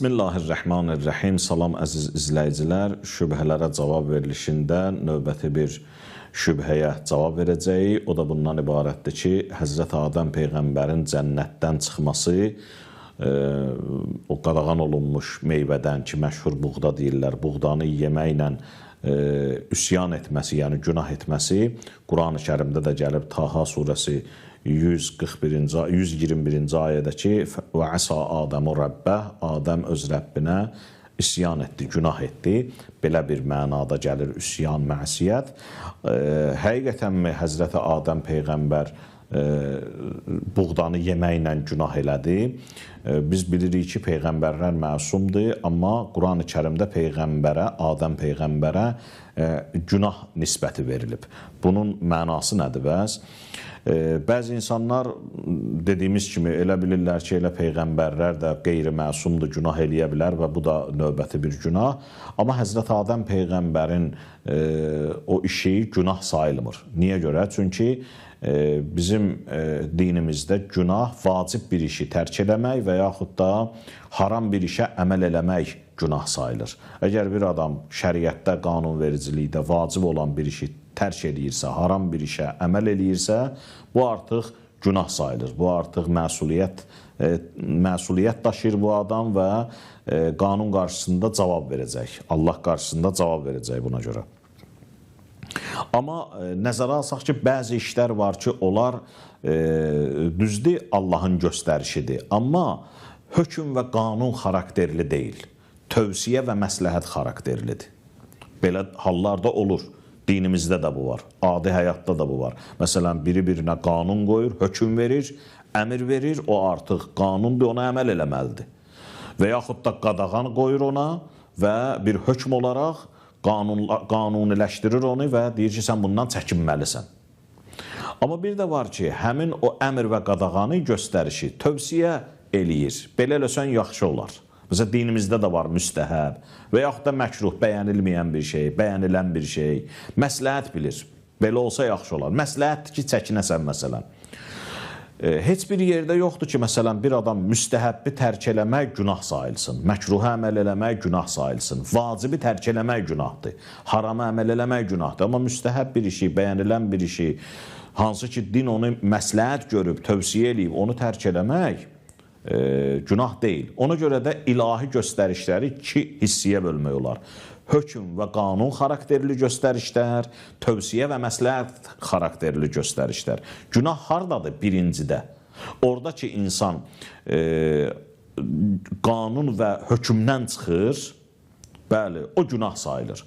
Bismillahirrahmanirrahim. Salam əziz izləyicilər. Şübhələrə cavab verilişində növbəti bir şübhəyə cavab verəcəyik. O da bundan ibarətdir ki, Həzrət Adəm Peyğəmbərin cənnətdən çıxması, o qadağan olunmuş meyvədən ki, məşhur buğda deyirlər, buğdanı yeməklə üsyan etməsi, yəni günah etməsi Quran-ı Kərimdə də gəlib. Taha surəsi 121-ci ayədə ki, və əsa Adəmu Rəbbə, Adəm öz Rəbbinə üsyan etdi, günah etdi. Belə bir mənada gəlir üsyan, məsiyyət. Həqiqətənmi Həzrəti Adəm Peyğəmbər buğdanı yeməklə günah elədi? Biz bilirik ki, Peyğəmbərlər məsumdur, amma Quran-ı Kərimdə Peyğəmbərə, Adəm Peyğəmbərə günah nisbəti verilib. Bunun mənası nədir bəs? Bəzi insanlar dediyimiz kimi elə bilirlər ki, elə Peyğəmbərlər də qeyri-məsumdur, günah eləyə bilər və bu da növbəti bir günah. Amma Həzrət Adəm Peyğəmbərin o işi günah sayılmır. Niyə görə? Çünki bizim dinimizdə günah vacib bir işi tərk eləmək və yaxud da haram bir işə əməl eləmək günah sayılır. Əgər bir adam şəriətdə, qanunvericilikdə vacib olan bir işi tərk eləyirsə, haram bir işə əməl eləyirsə, bu artıq günah sayılır. Bu artıq məsuliyyət daşıyır bu adam və qanun qarşısında cavab verəcək. Allah qarşısında cavab verəcək buna görə. Amma nəzərə alsaq ki, bəzi işlər var ki, onlar düzdür, Allahın göstərişidir. Amma hökm və qanun xarakterli deyil. Tövsiyə və məsləhət xarakterlidir. Belə hallarda olur. Dinimizdə də bu var. Adi həyatda da bu var. Məsələn, biri-birinə qanun qoyur, hökm verir, əmr verir, o artıq qanundur, ona əməl eləməlidir. Və yaxud da qadağan qoyur ona və bir hökm olaraq qanuniləşdirir onu və deyir ki, sən bundan çəkinməlisən. Amma bir də var ki, həmin o əmr və qadağanı göstərişi tövsiyə eləyir. Belə eləsən yaxşı olar. Məsələn, dinimizdə də var müstəhəb və yaxud da məkruh, bəyənilməyən bir şey, bəyənilən bir şey. Məsləhət bilir. Belə olsa yaxşı olar. Məsləhətdir ki, çəkinəsən məsələn. Heç bir yerdə yoxdur ki, məsələn, bir adam müstəhəbbi tərk eləmək günah sayılsın. Məkruha əməl eləmək günah sayılsın. Vacibi tərk eləmək günahdır. Harama əməl eləmək günahdır. Amma müstəhəb bir işi, bəyənilən bir işi, hansı ki, din onu məsləhət görüb, tövsiyə eləyib, onu tərk eləmək günah deyil. Ona görə də ilahi göstərişləri iki hissiyə bölmək olar. Hökm və qanun xarakterli göstərişlər, tövsiyə və məsləhət xarakterli göstərişlər. Günah hardadır? Birincidə. Orada ki, insan qanun və hökmdən çıxır, bəli, o günah sayılır.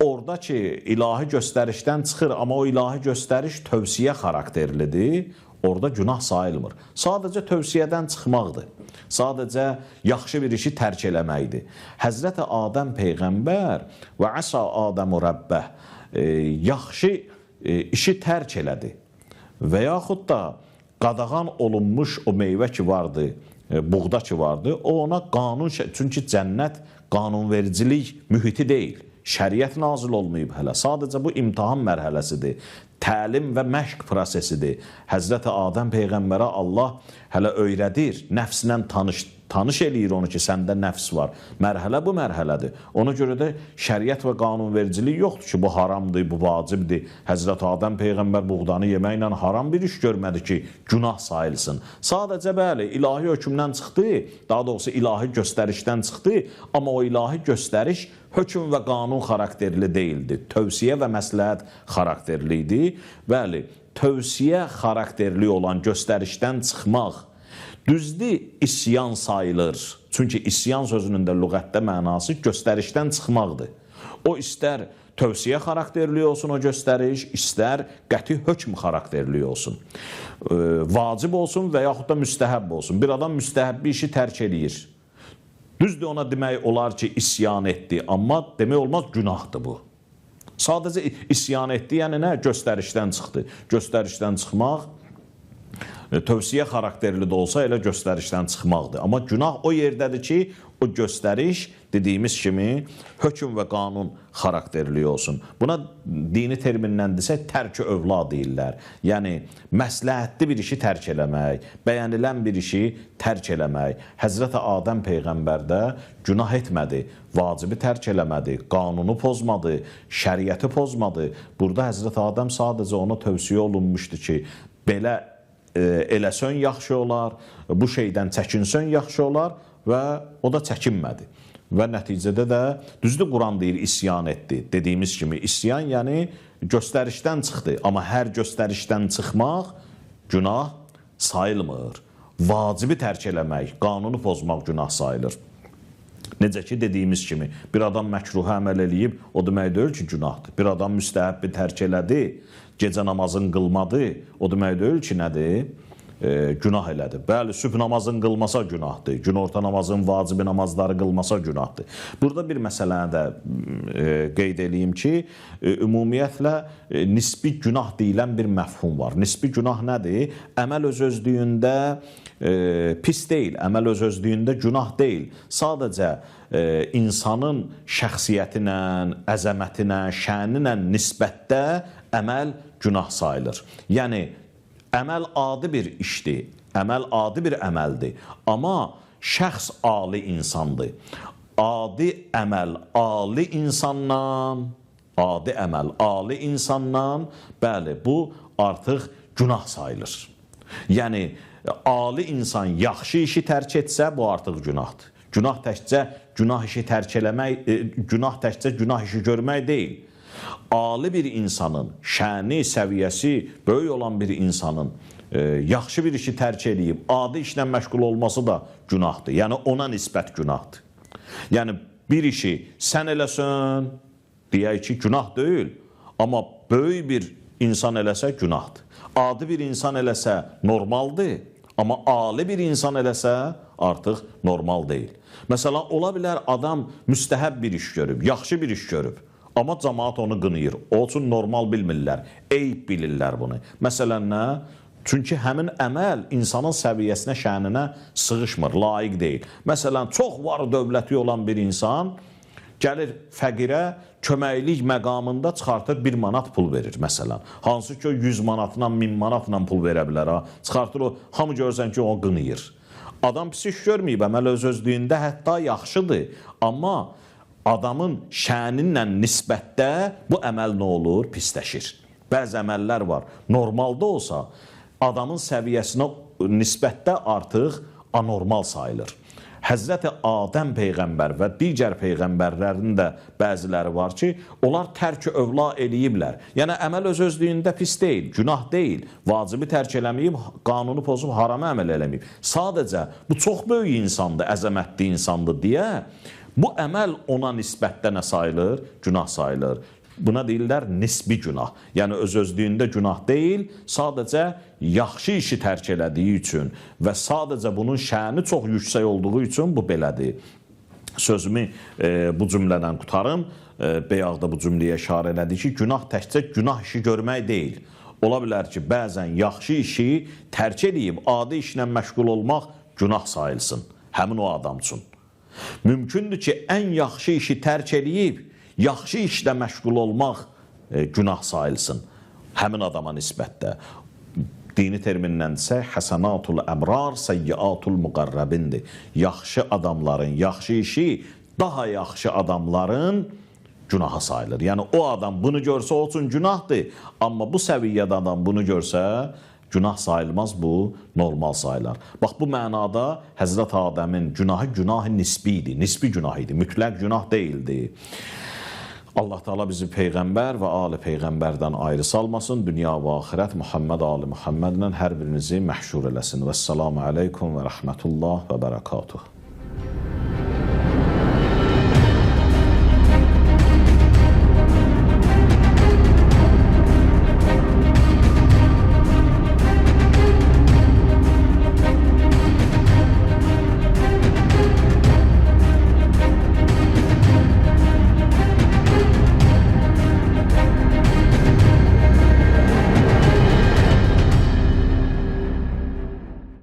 Orada ki, ilahi göstərişdən çıxır, amma o ilahi göstəriş tövsiyə xarakterlidir, orada günah sayılmır. Sadəcə tövsiyədən çıxmaqdır. Sadəcə yaxşı bir işi tərk eləməkdir. Həzrəti Adəm Peyğəmbər və əsa Adəmu Rəbbə yaxşı işi tərk elədi. Və yaxud da qadağan olunmuş o meyvə ki vardı, buğda ki vardı, o ona qanun, çünki cənnət qanunvericilik mühiti deyil. Şəriət nazil olmayıb hələ. Sadəcə bu imtahan mərhələsidir. Təlim və məşq prosesidir. Həzrəti Adəm Peyğəmbərə Allah hələ öyrədir, nəfslə tanış eləyir onu ki, səndə nəfs var. Mərhələ bu mərhələdir. Ona görə də şəriət və qanunvericilik yoxdur ki, bu haramdır, bu vacibdir. Həzrəti Adəm Peyğəmbər buğdanı yeməklə haram bir iş görmədi ki, günah sayılsın. Sadəcə bəli, ilahi hökmdən çıxdı, daha doğrusu ilahi göstərişdən çıxdı, amma o ilahi göstəriş hökm və qanun xarakterli deyildi. Tövsiyə və məsləhət xarakterli idi. Bəli, tövsiyə xarakterli olan göstərişdən çıxmaq düzdür, isyan sayılır. Çünki isyan sözünün də lüğətdə mənası göstərişdən çıxmaqdır. O istər tövsiyə xarakterli olsun o göstəriş, istər qəti hökm xarakterli olsun. Vacib olsun və yaxud da müstəhəb olsun. Bir adam müstəhəbbi işi tərk eləyir. Düzdür, ona demək olar ki, isyan etdi, amma demək olmaz, günahdır bu. Sadəcə isyan etdi, yəni nə? Göstərişdən çıxdı. Göstərişdən çıxmaq tövsiyə xarakterli də olsa elə göstərişdən çıxmaqdır. Amma günah o yerdədir ki, o göstəriş dediyimiz kimi hökm və qanun xarakterli olsun. Buna dini termindən desək tərk övla deyirlər. Yəni məsləhətli bir işi tərk eləmək, bəyənilən bir işi tərk eləmək. Həzrəti Adəm peyğəmbər də günah etmədi, vacibi tərk eləmədi, qanunu pozmadı, şəriəti pozmadı. Burada Həzrəti Adəm sadəcə ona tövsiyə olunmuşdu ki, belə eləsən yaxşı olar, bu şeydən çəkinsən yaxşı olar və o da çəkinmədi. Və nəticədə də, düzdür Quran deyir, isyan etdi. Dediyimiz kimi, isyan yəni göstərişdən çıxdı. Amma hər göstərişdən çıxmaq günah sayılmır. Vacibi tərk eləmək, qanunu pozmaq günah sayılır. Necə ki, dediyimiz kimi, bir adam məkruhə əməl eləyib, o demək deyil ki, günahdır. Bir adam müstəhəbbi tərk elədi, gecə namazını qılmadı, o demək deyil ki, nədir? Günah elədi. Bəli, sübh namazını qılmasa günahdır. Günorta namazın vacibi namazları qılmasa günahdır. Burada bir məsələni də qeyd edeyim ki, ümumiyyətlə nisbi günah deyilən bir məfhum var. Nisbi günah nədir? Əməl öz-özlüyündə pis deyil, əməl öz-özlüyündə günah deyil. Sadəcə insanın şəxsiyyətinə, əzəmətinə, şəninə nisbətdə əməl günah sayılır. Yəni, əməl adi bir işdir, əməl adi bir əməldir, amma şəxs ali insandır. Adi əməl ali insandan, bəli, bu artıq günah sayılır. Yəni, ali insan yaxşı işi tərk etsə, bu artıq günahdır. Günah təkcə günah işi tərk eləmək, günah təkcə günah işi görmək deyil. Ali bir insanın, şəni, səviyyəsi böyük olan bir insanın yaxşı bir işi tərk edib, adi işlə məşğul olması da günahdır. Yəni, ona nisbət günahdır. Yəni, bir işi sən eləsən, deyək ki, günah deyil. Amma böyük bir insan eləsə, günahdır. Adi bir insan eləsə, normaldır. Amma ali bir insan eləsə, artıq normal deyil. Məsələn, ola bilər adam müstəhəb bir iş görüb, yaxşı bir iş görüb. Amma cəmaat onu qınıyır. O üçün normal bilmirlər, eyb bilirlər bunu. Məsələn, nə? Çünki həmin əməl insanın səviyyəsinə, şəninə sığışmır, layiq deyil. Məsələn, çox var dövləti olan bir insan gəlir fəqirə köməklik məqamında çıxartır 1 manat pul verir, məsələn. Hansı ki, o 100 manatla, 1000 manatla pul verə bilər, çıxartır o, hamı görürsən ki, o qınıyır. Adam pis iş görməyib, əməl öz-özlüyündə hətta yaxşıdır, amma adamın şəninlə nisbətdə bu əməl nə olur? Pisləşir. Bəzi əməllər var. Normalda olsa, adamın səviyyəsinə nisbətdə artıq anormal sayılır. Həzrəti Adəm peyğəmbər və digər peyğəmbərlərin də bəziləri var ki, onlar tərk övla eləyiblər. Yəni, əməl öz-özlüyündə pis deyil, günah deyil. Vacibi tərk eləməyib, qanunu pozub, haramı əməl eləməyib. Sadəcə, bu çox böyük insandır, əzəmətli insandır deyə, bu əməl ona nisbətdə nə sayılır? Günah sayılır. Buna deyirlər nisbi günah. Yəni, öz-özlüyündə günah deyil, sadəcə yaxşı işi tərk elədiyi üçün və sadəcə bunun şəni çox yüksək olduğu üçün bu belədir. Sözümü bu cümlədən qutarım. Beyaq da bu cümləyə işarə elədi ki, günah təkcə günah işi görmək deyil. Ola bilər ki, bəzən yaxşı işi tərk edib, adi işlə məşğul olmaq günah sayılsın. Həmin o adam üçün. Mümkündür ki, ən yaxşı işi tərk edib, yaxşı işlə məşğul olmaq günah sayılsın. Həmin adama nisbətdə. Dini termindən isə həsənatul əmrar, səyyiatul müqarrəbindir. Yaxşı adamların yaxşı işi daha yaxşı adamların günaha sayılır. Yəni, o adam bunu görsə, o üçün günahdır. Amma bu səviyyədə adam bunu görsə, günah sayılmaz, bu normal sayılar. Bax, bu mənada Həzrət Adəmin günahı nisbi idi, nisbi günah idi, mütləq günah deyildi. Allah Teala bizi Peyğəmbər və Ali Peyğəmbərdən ayrı salmasın, dünya və axirət Muhammed Ali Muhammedlə hər birinizi məhşur eləsin. Vəssalamu aleykum və rəhmətullah və bərəkatuh.